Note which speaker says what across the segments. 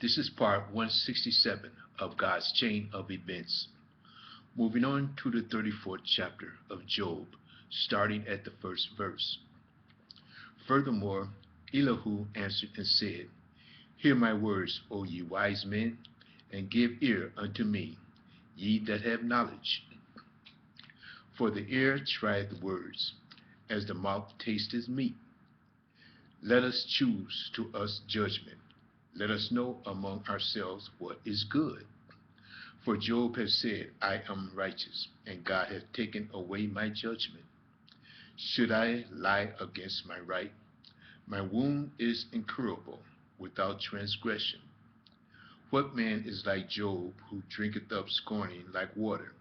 Speaker 1: This is part 167 of God's chain of events. Moving on to the 34th chapter of Job, starting at the first verse. Furthermore, Elihu answered and said, Hear my words, O ye wise men, and give ear unto me, ye that have knowledge. For the ear trieth the words, as the mouth tasteth meat. Let us choose to us judgment. Let us know among ourselves what is good. For Job has said, I am righteous, and God hath taken away my judgment. Should I lie against my right? My wound is incurable, without transgression. What man is like Job, who drinketh up scorning like water,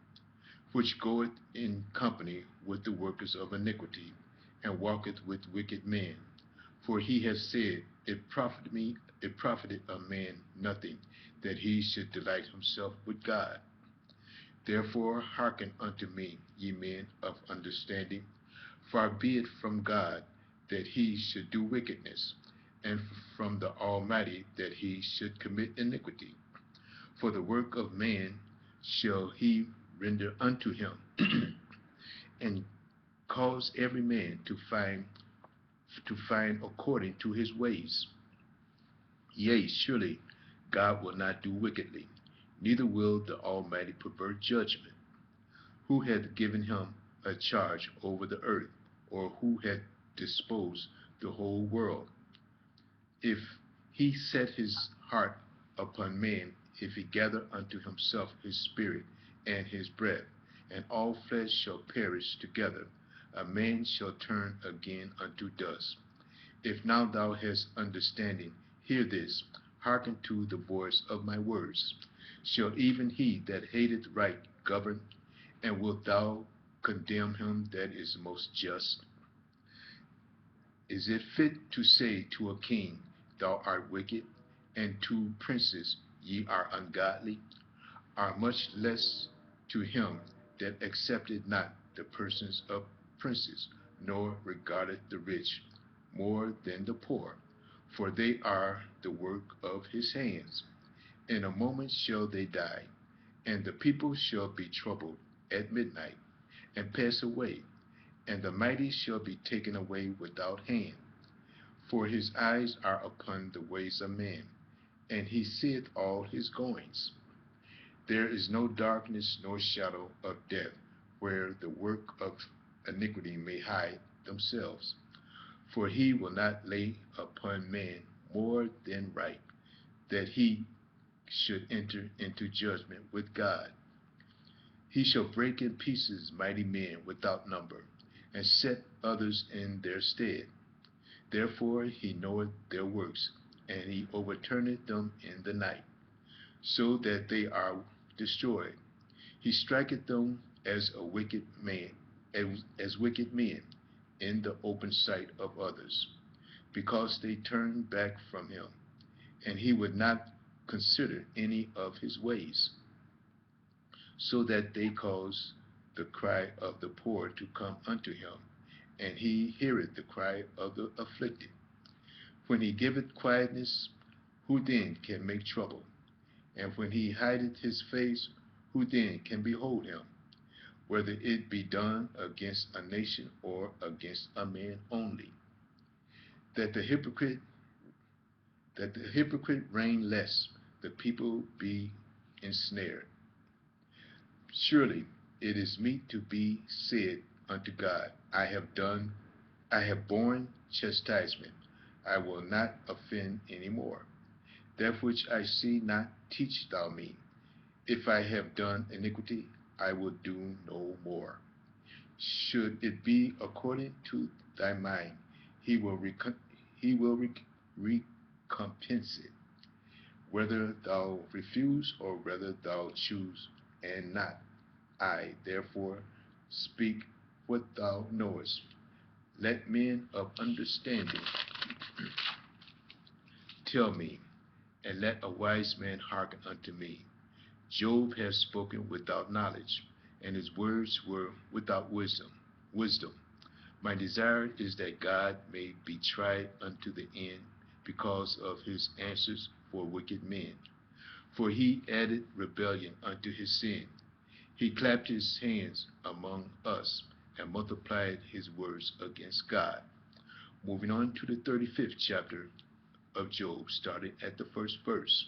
Speaker 1: which goeth in company with the workers of iniquity, and walketh with wicked men? For he hath said, It profited a man nothing, that he should delight himself with God. Therefore hearken unto me, ye men of understanding. Far be it from God that he should do wickedness, and from the Almighty that he should commit iniquity. For the work of man shall he render unto him, and cause every man to find according to his ways. Yea, surely God will not do wickedly, neither will the Almighty pervert judgment. Who hath given him a charge over the earth, or who hath disposed the whole world? If he set his heart upon man, if he gather unto himself his spirit and his breath, and all flesh shall perish together, a man shall turn again unto dust. If now thou hast understanding, hear this, hearken to the voice of my words. Shall even he that hateth right govern? And wilt thou condemn him that is most just? Is it fit to say to a king, Thou art wicked, and to princes, Ye are ungodly? Are much less to him that accepted not the persons of princes, nor regarded the rich more than the poor, for they are the work of his hands. In a moment shall they die, and the people shall be troubled at midnight, and pass away, and the mighty shall be taken away without hand. For his eyes are upon the ways of man, and he seeth all his goings. There is no darkness nor shadow of death, where the work of iniquity may hide themselves. For he will not lay upon man more than right, that he should enter into judgment with God. He shall break in pieces mighty men without number, and set others in their stead. Therefore he knoweth their works, and he overturneth them in the night, so that they are destroyed. He striketh them as a wicked man, as wicked men, in the open sight of others, because they turned back from him, and he would not consider any of his ways, so that they cause the cry of the poor to come unto him, and he heareth the cry of the afflicted. When he giveth quietness, who then can make trouble? And when he hideth his face, who then can behold him? Whether it be done against a nation or against a man only. That the hypocrite reign less, the people be ensnared. Surely it is meet to be said unto God, I have borne chastisement, I will not offend any more. That which I see not, teach thou me. If I have done iniquity, I will do no more. Should it be according to thy mind, he will recompense it, whether thou refuse or whether thou choose, and not I. Therefore speak what thou knowest. Let men of understanding tell me, and let a wise man hearken unto me. Job has spoken without knowledge, and his words were without wisdom. My desire is that God may be tried unto the end because of his answers, for wicked men. For he added rebellion unto his sin. He clapped his hands among us and multiplied his words against God. Moving on to the 35th chapter of Job, starting at the first verse.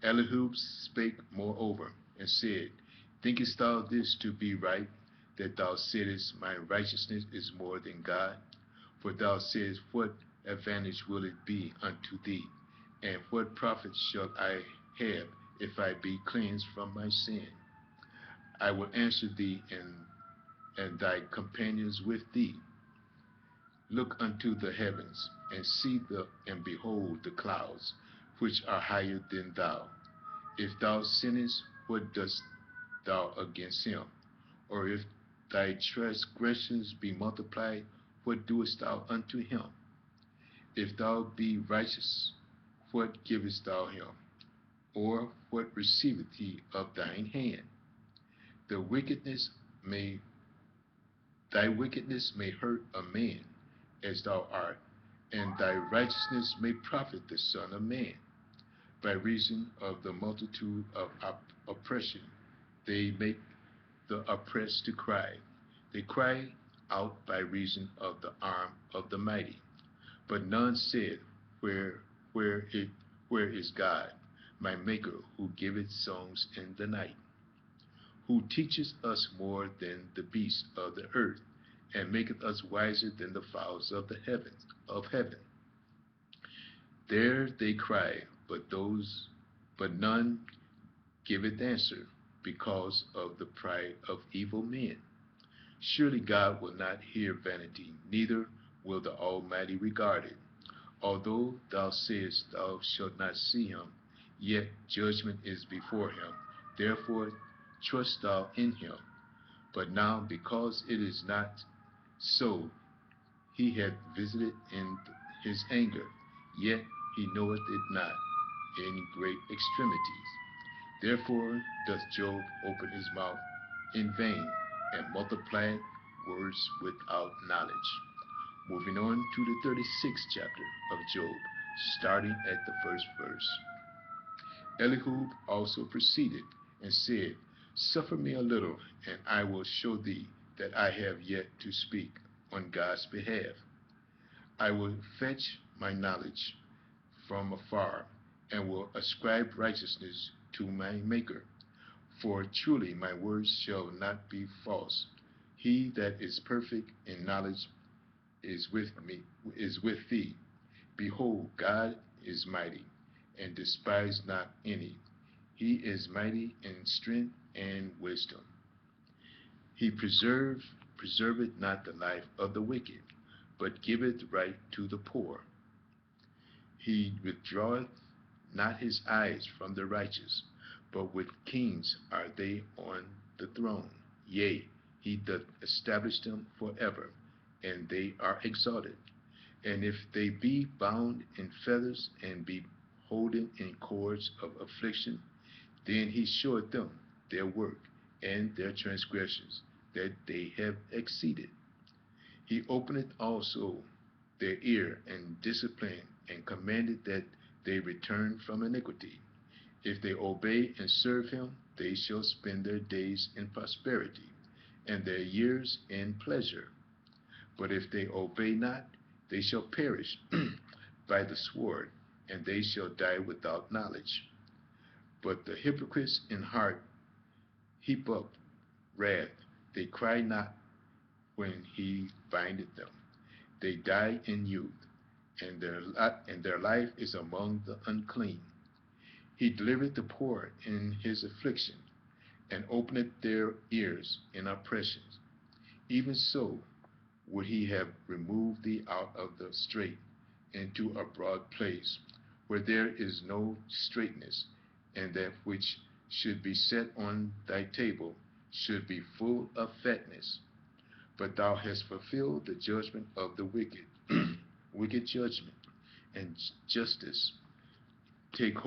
Speaker 1: Elihu spake moreover, and said, Thinkest thou this to be right, that thou saidest, My righteousness is more than God? For thou saidst, What advantage will it be unto thee? And what profit shall I have if I be cleansed from my sin? I will answer thee, and thy companions with thee. Look unto the heavens, and and behold the clouds, which are higher than thou. If thou sinnest, what dost thou against him? Or if thy transgressions be multiplied, what doest thou unto him? If thou be righteous, what givest thou him? Or what receiveth he of thine hand? The wickedness may Thy wickedness may hurt a man, as thou art, and thy righteousness may profit the Son of Man. By reason of the multitude of oppression, they make the oppressed to cry. They cry out by reason of the arm of the mighty. But none said, Where, where, it, where is God, my Maker, who giveth songs in the night? Who teacheth us more than the beasts of the earth, and maketh us wiser than the fowls of heaven. There they cry, but none giveth answer, because of the pride of evil men. Surely God will not hear vanity, neither will the Almighty regard it. Although thou sayest thou shalt not see him, yet judgment is before him. Therefore trust thou in him. But now, because it is not so, he hath visited in his anger, yet he knoweth it not in great extremities. Therefore doth Job open his mouth in vain, and multiply words without knowledge. Moving on to the 36th chapter of Job, starting at the first verse. Elihu also proceeded and said, Suffer me a little, and I will show thee that I have yet to speak on God's behalf. I will fetch my knowledge from afar, and will ascribe righteousness to my Maker. For truly my words shall not be false. He that is perfect in knowledge is with thee. Behold, God is mighty, and despise not any. He is mighty in strength and wisdom. He preserveth not the life of the wicked, but giveth right to the poor. He withdraweth not his eyes from the righteous, but with kings are they on the throne. Yea, he doth establish them forever, and they are exalted. And if they be bound in feathers, and be holden in cords of affliction, then he showeth them their work and their transgressions, that they have exceeded. He openeth also their ear, and disciplined, and commanded that they return from iniquity. If they obey and serve him, they shall spend their days in prosperity, and their years in pleasure. But if they obey not, they shall perish by the sword, and they shall die without knowledge. But the hypocrites in heart heap up wrath. They cry not when he bindeth them. They die in youth, and their life is among the unclean. He delivereth the poor in his affliction, and openeth their ears in oppressions. Even so would he have removed thee out of the strait into a broad place, where there is no straightness, and that which should be set on thy table should be full of fatness. But thou hast fulfilled the judgment of the wicked, wicked judgment, and justice take hold.